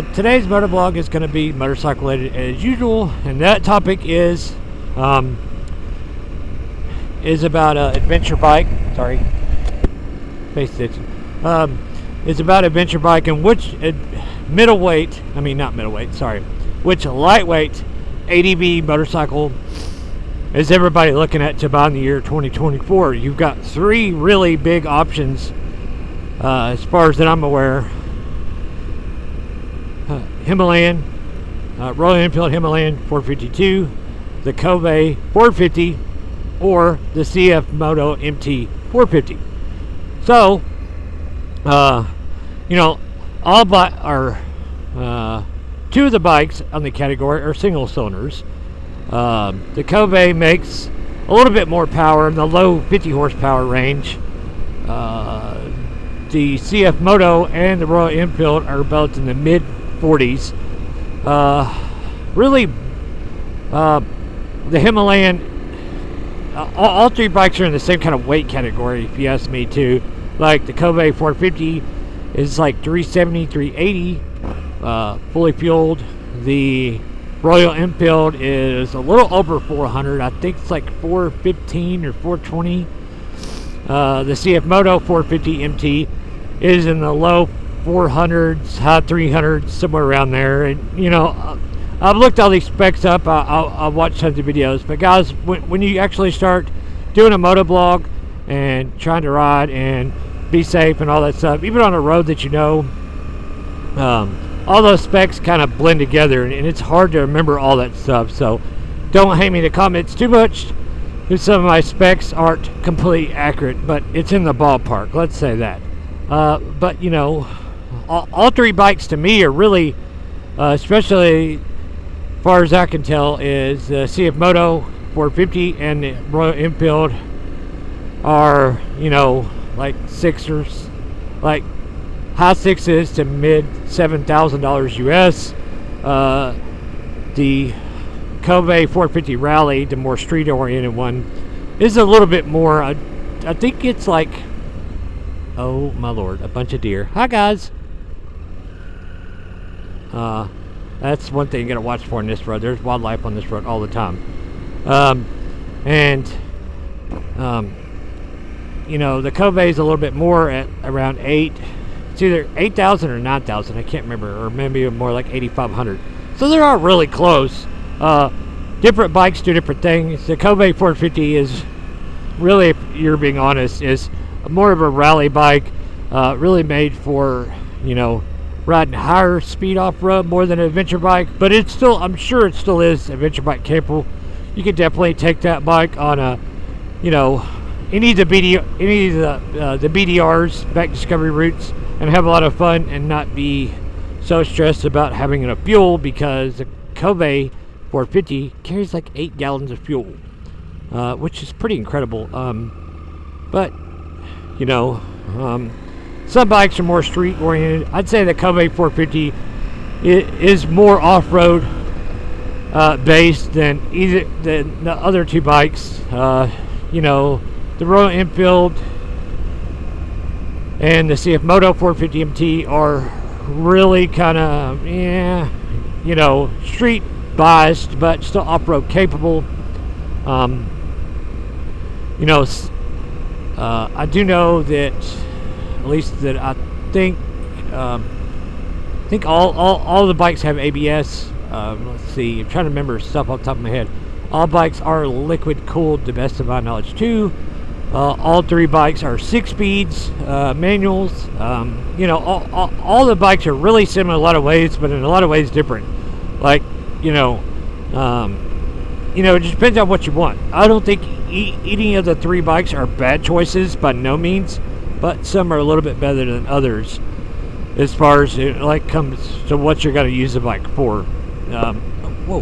Today's motovlog is going to be motorcycle related as usual, and that topic is about adventure bike. Sorry, face stitch. Is about adventure bike and which which lightweight ADV motorcycle is everybody looking at to buy in the year 2024. You've got three really big options, as far as that I'm aware. Himalayan, Royal Enfield Himalayan 452, the Covey 450, or the CF Moto MT 450. So, two of the bikes on the category are single cylinders. The Covey makes a little bit more power in the low 50 horsepower range. The CF Moto and the Royal Enfield are both in the mid 40s. The Himalayan, all three bikes are in the same kind of weight category, if you ask me too. Like the Covey 450 is like 370, 380, fully fueled. The Royal Enfield is a little over 400. I think it's like 415 or 420. The CF Moto 450 MT is in the low 400s, high 300s, somewhere around there. And I've looked all these specs up. I've watched tons of videos. But guys, when you actually start doing a motovlog and trying to ride and be safe and all that stuff, even on a road that all those specs kind of blend together, and it's hard to remember all that stuff. So don't hate me in the comments too much if some of my specs aren't completely accurate, but it's in the ballpark, let's say that. But all three bikes to me are really, especially as far as I can tell, is the CF Moto 450 and the Royal Enfield are, like sixers, like high sixes to mid $7,000 US. The Covey 450 Rally, the more street oriented one, is a little bit more. I think it's like, oh my lord, a bunch of deer. Hi guys. That's one thing you gotta watch for on this road. There's wildlife on this road all the time. The Covey is a little bit more at around it's either 8,000 or 9,000, I can't remember, or maybe more like 8,500. So they're all really close. Different bikes do different things. The Covey 450 is really, if you're being honest, is more of a rally bike, really made for, riding higher speed off-road more than an adventure bike. But it's still, I'm sure it still is adventure bike capable. You could definitely take that bike on a, any of the BDRs, back discovery routes, and have a lot of fun and not be so stressed about having enough fuel, because the Covey 450 carries like 8 gallons of fuel, which is pretty incredible. But some bikes are more street oriented. I'd say the Covey 450 is more off-road based than the other two bikes. The Royal Enfield and the CF Moto 450 MT are really kind of, street biased, but still off-road capable. I do know that, at least that I think all the bikes have ABS. Let's see, I'm trying to remember stuff off the top of my head. All bikes are liquid cooled, to the best of my knowledge too. All three bikes are 6 speeds, manuals. All the bikes are really similar in a lot of ways, but in a lot of ways different. Like, it just depends on what you want. I don't think any of the three bikes are bad choices by no means, but some are a little bit better than others as far as it comes to what you're going to use the bike for. Whoa,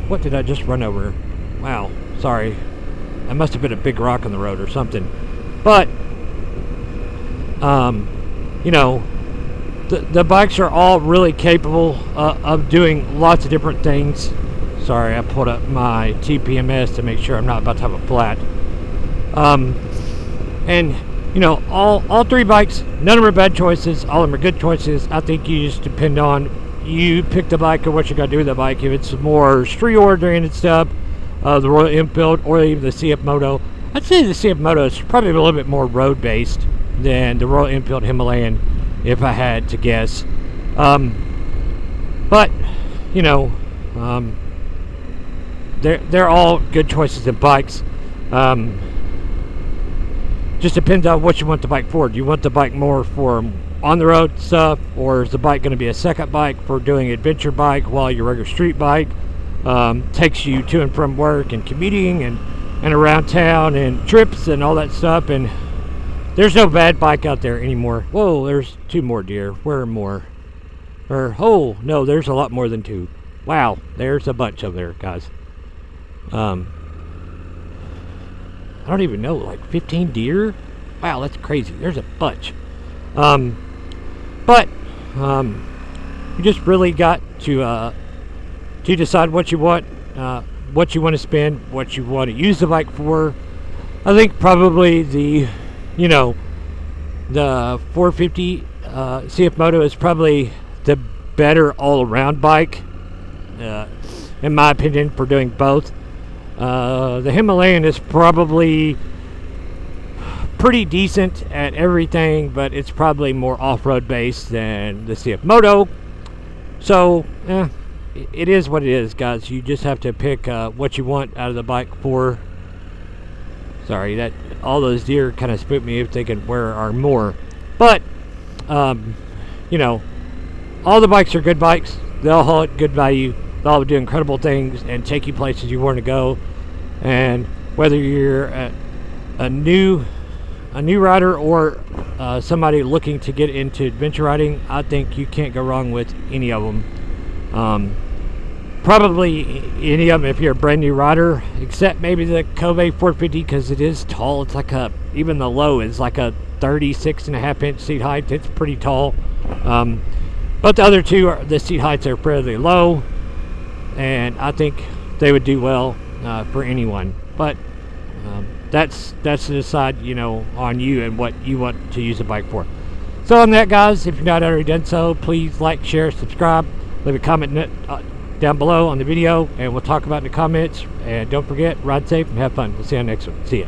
what did I just run over? Wow, sorry. That must have been a big rock on the road or something. But the bikes are all really capable of doing lots of different things. Sorry, I pulled up my TPMS to make sure I'm not about to have a flat. And all three bikes, none of them are bad choices. All of them are good choices. I think you just depend on you pick the bike or what you're going to do with the bike. If it's more street oriented stuff, the Royal Enfield or even the CF Moto, I'd say the CF Moto is probably a little bit more road based than the Royal Enfield Himalayan, if I had to guess. But you know, they're all good choices in bikes. Just depends on what you want the bike for. Do you want the bike more for on the road stuff, or is the bike going to be a second bike for doing adventure bike while your regular street bike takes you to and from work and commuting and around town and trips and all that stuff? And there's no bad bike out there anymore. Whoa, there's 2 more deer. Where are more? Oh no, there's a lot more than 2. Wow, there's a bunch over there, guys. I don't even know, like 15 deer? Wow, that's crazy. There's a bunch. But you just really got to decide what you want to spend, what you want to use the bike for. I think probably the 450 CF Moto is probably the better all-around bike, in my opinion, for doing both. The Himalayan is probably pretty decent at everything, but it's probably more off-road based than the CF Moto. So, it is what it is, guys. You just have to pick what you want out of the bike for. Sorry, that all those deer kind of spooked me, thinking where are more. But, all the bikes are good bikes. They all hold good value. They all do incredible things and take you places you want to go. And whether you're a new rider or somebody looking to get into adventure riding, I think you can't go wrong with any of them. Probably any of them if you're a brand new rider, except maybe the Cove 450, because it is tall. It's like even the low is like a 36.5-inch seat height. It's pretty tall. But the other two, the seat heights are fairly low, and I think they would do well for anyone. But that's to decide, on you and what you want to use the bike for. So on that, guys, if you're not already done so, please like, share, subscribe, leave a comment down below on the video, and we'll talk about it in the comments. And don't forget, ride safe and have fun. We'll see you on the next one. See ya.